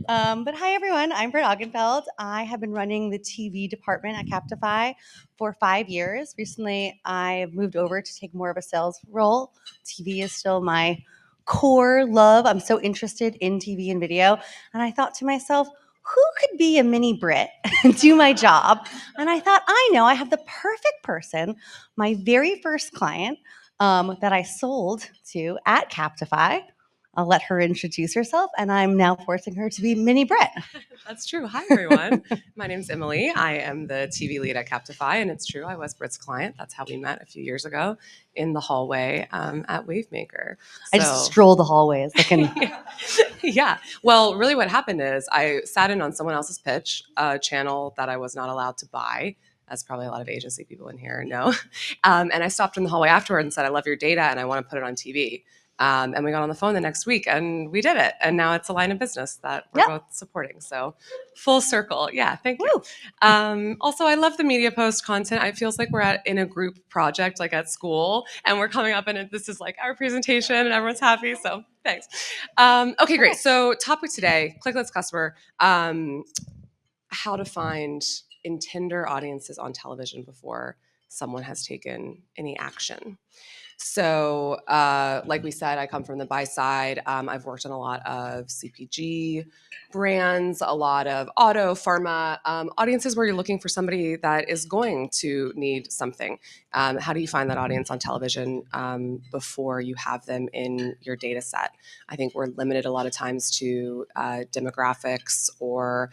But hi, everyone. I'm Britt Augenfeld. I have been running the TV department at Captify for 5 years. Recently, I've moved over to take more of a sales role. TV is still my core love. I'm so interested in TV and video. And I thought to myself, who could be a mini Brit and do my job? And I thought, I know I have the perfect person. My very first client that I sold to at Captify. I'll let her introduce herself, and I'm now forcing her to be mini Brett. That's true. Hi, everyone. My name's Emily. I am the TV lead at Captify, and it's true, I was Britt's client. That's how we met a few years ago in the hallway at Wavemaker. I just stroll the hallways. Yeah. Well, really what happened is I sat in on someone else's pitch, a channel that I was not allowed to buy, as probably a lot of agency people in here know. And I stopped in the hallway afterward and said, I love your data and I want to put it on TV. And we got on the phone the next week and we did it. And now it's a line of business that we're both supporting. So full circle. Yeah, thank you. Also, I love the media post content. It feels like we're in a group project, like at school, and we're coming up and this is like our presentation and everyone's happy. So thanks. Okay, great. So topic today, Clickless customer, how to find intender audiences on television before someone has taken any action. So like we said, I come from the buy side. I've worked on a lot of CPG brands, a lot of auto, pharma, audiences where you're looking for somebody that is going to need something. How do you find that audience on television before you have them in your data set? I think we're limited a lot of times to demographics or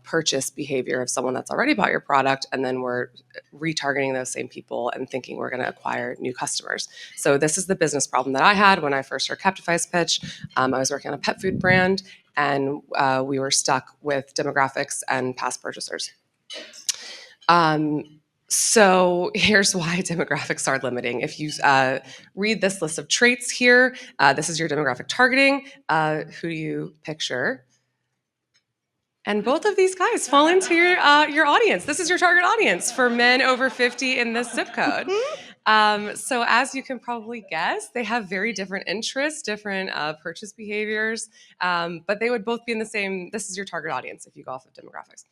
purchase behavior of someone that's already bought your product, and then we're retargeting those same people and thinking we're going to acquire new customers. So this is the business problem that I had when I first heard Captify's pitch. I was working on a pet food brand, and we were stuck with demographics and past purchasers. So here's why demographics are limiting. If you read this list of traits here, this is your demographic targeting. Who do you picture? And both of these guys fall into your audience. This is your target audience for men over 50 in this zip code. So as you can probably guess, they have very different interests, different purchase behaviors, but they would both be in the same, this is your target audience if you go off of demographics.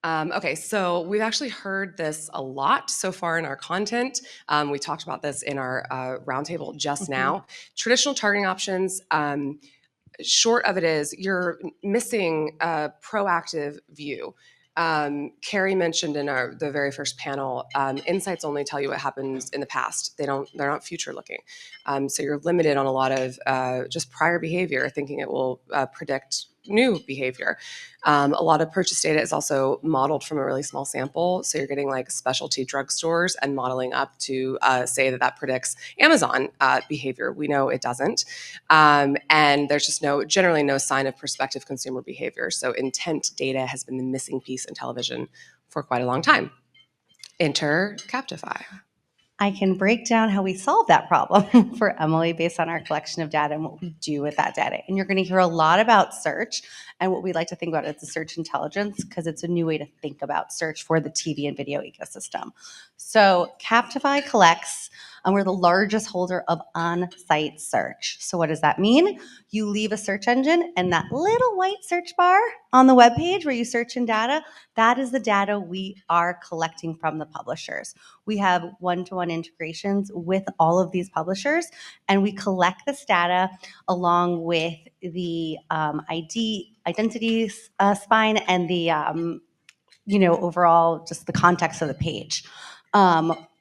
Okay, so we've actually heard this a lot so far in our content. We talked about this in our roundtable just now. Traditional targeting options, short of it is you're missing a proactive view. Carrie mentioned in the very first panel, insights only tell you what happens in the past. They're not future looking. So you're limited on a lot of just prior behavior, thinking it will predict new behavior. A lot of purchase data is also modeled from a really small sample. So you're getting like specialty drugstores and modeling up to say that predicts Amazon behavior. We know it doesn't. And there's just generally no sign of prospective consumer behavior. So intent data has been the missing piece in television for quite a long time. Enter Captify. I can break down how we solve that problem for Emily based on our collection of data and what we do with that data. And you're going to hear a lot about search and what we like to think about as the search intelligence, because it's a new way to think about search for the TV and video ecosystem. So Captify collects, and we're the largest holder of on-site search. So what does that mean? You leave a search engine and that little white search bar on the webpage where you search in data, that is the data we are collecting from the publishers. We have one-to-one integrations with all of these publishers, and we collect this data along with the identity spine and the overall just the context of the page.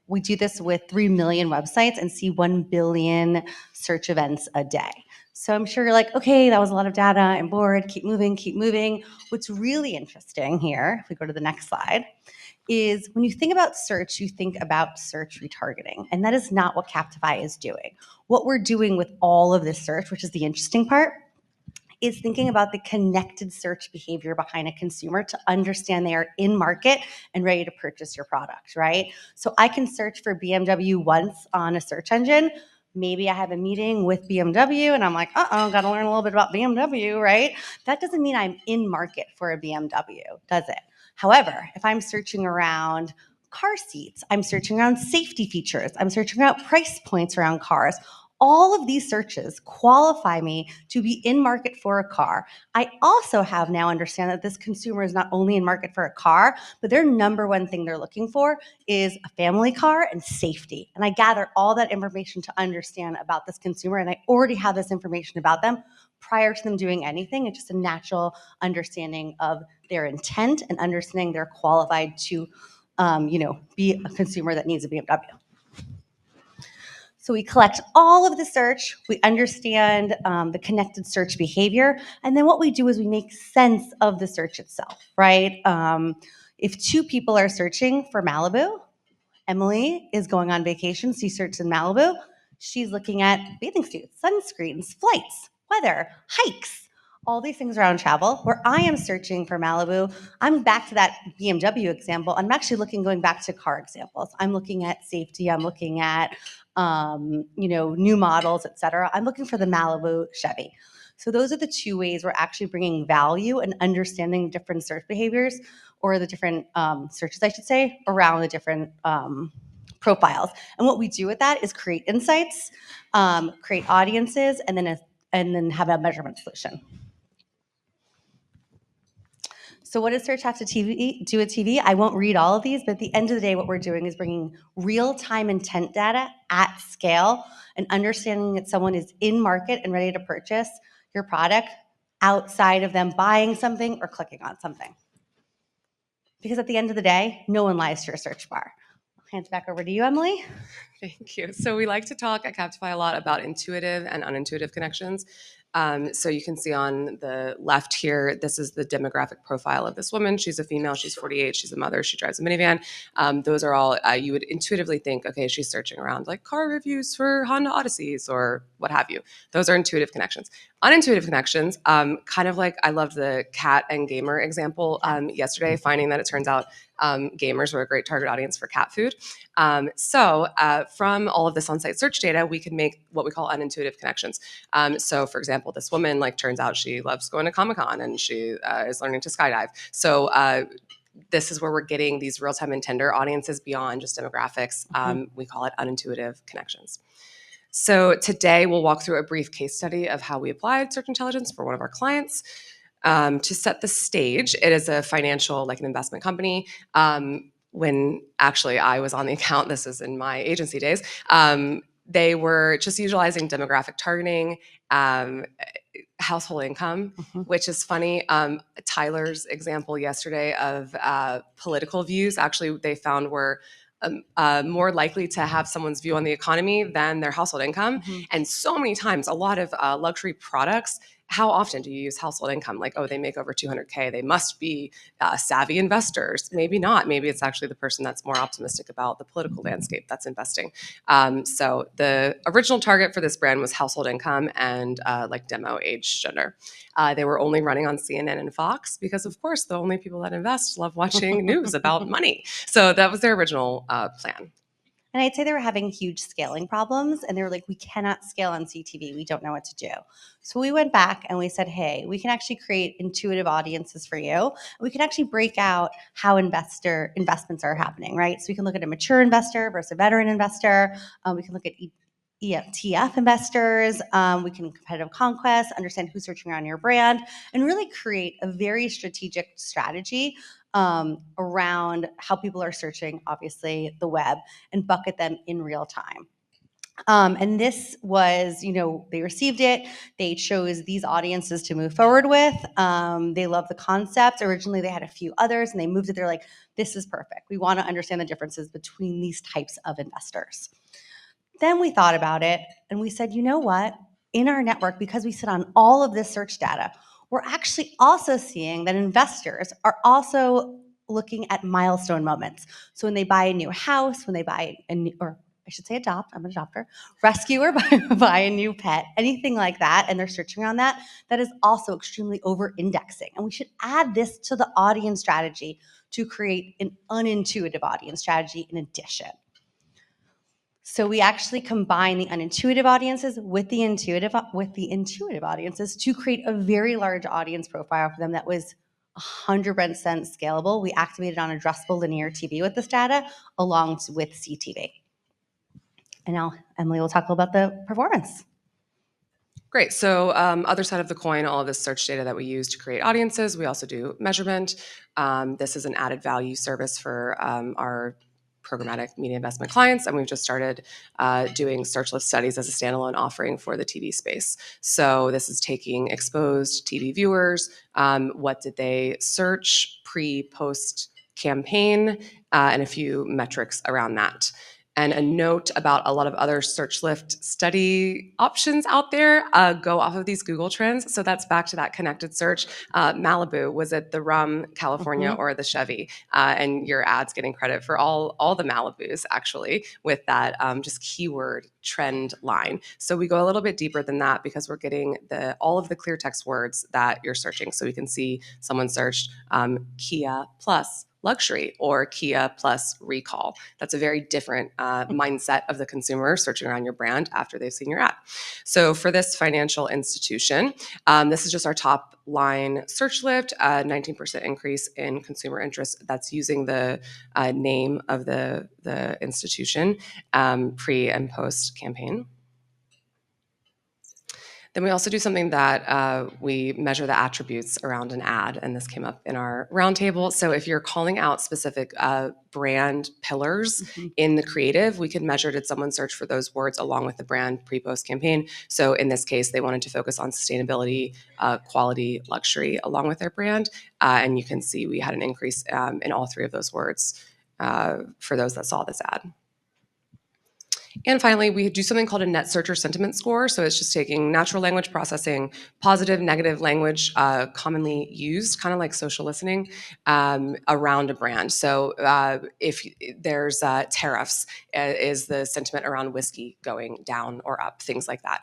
We do this with 3 million websites and see 1 billion search events a day. So I'm sure you're like, okay, that was a lot of data. I'm bored. Keep moving, keep moving. What's really interesting here, if we go to the next slide, is when you think about search, you think about search retargeting. And that is not what Captify is doing. What we're doing with all of this search, which is the interesting part, is thinking about the connected search behavior behind a consumer to understand they are in market and ready to purchase your product, right? So I can search for BMW once on a search engine. Maybe I have a meeting with BMW and I'm like, got to learn a little bit about BMW, right? That doesn't mean I'm in market for a BMW, does it? However, if I'm searching around car seats, I'm searching around safety features, I'm searching around price points around cars, all of these searches qualify me to be in market for a car. I also have now understand that this consumer is not only in market for a car, but their number one thing they're looking for is a family car and safety. And I gather all that information to understand about this consumer, and I already have this information about them prior to them doing anything. It's just a natural understanding of their intent and understanding they're qualified to, be a consumer that needs a BMW. So we collect all of the search, we understand the connected search behavior, and then what we do is we make sense of the search itself, right? If two people are searching for Malibu, Emily is going on vacation, she searches in Malibu. She's looking at bathing suits, sunscreens, flights, weather, hikes, all these things around travel. Where I am searching for Malibu, I'm back to that BMW example. I'm actually going back to car examples. I'm looking at safety. I'm looking at, new models, et cetera. I'm looking for the Malibu Chevy. So those are the two ways we're actually bringing value and understanding different search behaviors, or the different searches, I should say, around the different profiles. And what we do with that is create insights, create audiences, and then have a measurement solution. So what does search have to do with TV? I won't read all of these, but at the end of the day, what we're doing is bringing real-time intent data at scale and understanding that someone is in market and ready to purchase your product outside of them buying something or clicking on something. Because at the end of the day, no one lies to your search bar. I'll hand it back over to you, Emily. Thank you. So we like to talk at Captify a lot about intuitive and unintuitive connections. So you can see on the left here, this is the demographic profile of this woman. She's a female, she's 48, she's a mother, she drives a minivan. Those are all, you would intuitively think, okay, she's searching around like car reviews for Honda Odysseys or what have you. Those are intuitive connections. Unintuitive connections, kind of like I loved the cat and gamer example yesterday, finding that it turns out gamers were a great target audience for cat food. So from all of this on-site search data, we can make what we call unintuitive connections. So for example, this woman turns out she loves going to Comic-Con and she is learning to skydive. So this is where we're getting these real-time intender audiences beyond just demographics. We call it unintuitive connections. So today we'll walk through a brief case study of how we applied search intelligence for one of our clients. To set the stage, it is a financial, like an investment company. When actually I was on the account, this is in my agency days, they were just utilizing demographic targeting, household income, which is funny. Tyler's example yesterday of political views, actually they found were more likely to have someone's view on the economy than their household income. And so many times, a lot of luxury products, how often do you use household income? Like, oh, they make over 200K. They must be savvy investors. Maybe not. Maybe it's actually the person that's more optimistic about the political landscape that's investing. So the original target for this brand was household income and demo, age, gender. They were only running on CNN and Fox because, of course, the only people that invest love watching news about money. So that was their original plan. And I'd say they were having huge scaling problems, and they were like, we cannot scale on CTV. We don't know what to do. So we went back and we said, hey, we can actually create intuitive audiences for you. We can actually break out how investments are happening, right? So we can look at a mature investor versus a veteran investor. We can look at ETF investors. We can competitive conquest, understand who's searching around your brand, and really create a very strategic strategy around how people are searching, obviously, the web, and bucket them in real time. And this was, they received it. They chose these audiences to move forward with. They love the concept. Originally, they had a few others, and they moved it. They're like, this is perfect. We want to understand the differences between these types of investors. Then we thought about it, and we said, you know what? In our network, because we sit on all of this search data, we're actually also seeing that investors are also looking at milestone moments. So when they buy a new house, when they buy a new, or I should say adopt, I'm an adopter, rescue or buy a new pet, anything like that, and they're searching around that, that is also extremely over-indexing. And we should add this to the audience strategy to create an unintuitive audience strategy in addition. So we actually combine the unintuitive audiences with the intuitive audiences to create a very large audience profile for them that was 100% scalable. We activated on addressable linear TV with this data along with CTV. And now Emily will talk a little about the performance. Great. So other side of the coin, all of this search data that we use to create audiences, we also do measurement. This is an added value service for our programmatic media investment clients, and we've just started doing search lift studies as a standalone offering for the TV space. So this is taking exposed TV viewers, what did they search pre, post campaign, and a few metrics around that. And a note about a lot of other search lift study options out there go off of these Google trends. So that's back to that connected search. Malibu, was it the rum, California, or the Chevy? And your ads getting credit for all the Malibus, actually, with that just keyword trend line. So we go a little bit deeper than that because we're getting all of the clear text words that you're searching. So we can see someone searched Kia plus luxury or Kia plus recall. That's a very different mindset of the consumer searching around your brand after they've seen your ad. So for this financial institution, this is just our top line search lift, 19% increase in consumer interest. That's using the name of the institution pre and post campaign. Then we also do something that we measure the attributes around an ad, and this came up in our roundtable. So if you're calling out specific brand pillars in the creative, we can measure, did someone search for those words along with the brand pre-post campaign? So in this case, they wanted to focus on sustainability, quality, luxury along with their brand. And you can see we had an increase in all three of those words for those that saw this ad. And finally, we do something called a net searcher sentiment score. So it's just taking natural language processing, positive, negative language commonly used, kind of like social listening, around a brand. So if there's tariffs, is the sentiment around whiskey going down or up, things like that.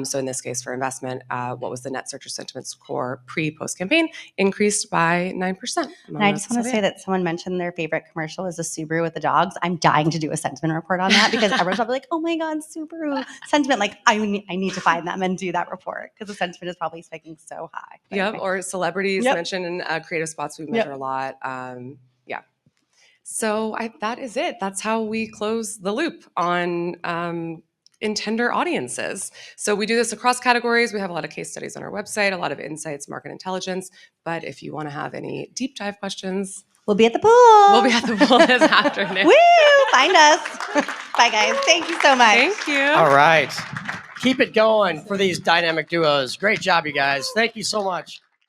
So in this case, for investment, what was the net searcher sentiment score pre-post campaign? Increased by 9%. And I just want to say that someone mentioned their favorite commercial is the Subaru with the dogs. I'm dying to do a sentiment report on that because everyone's probably like, oh my God, Subaru sentiment. Like I need to find them and do that report because the sentiment is probably spiking so high. But Yep, anyway. or celebrities mentioned in creative spots we measure a lot. Yeah. So that is it. That's how we close the loop on intender audiences. So we do this across categories. We have a lot of case studies on our website, a lot of insights, market intelligence. But if you want to have any deep dive questions, we'll be at the pool. We'll be at the pool this afternoon. Woo! Find us. Bye, guys. Thank you so much. Thank you. All right. Keep it going for these dynamic duos. Great job, you guys. Thank you so much.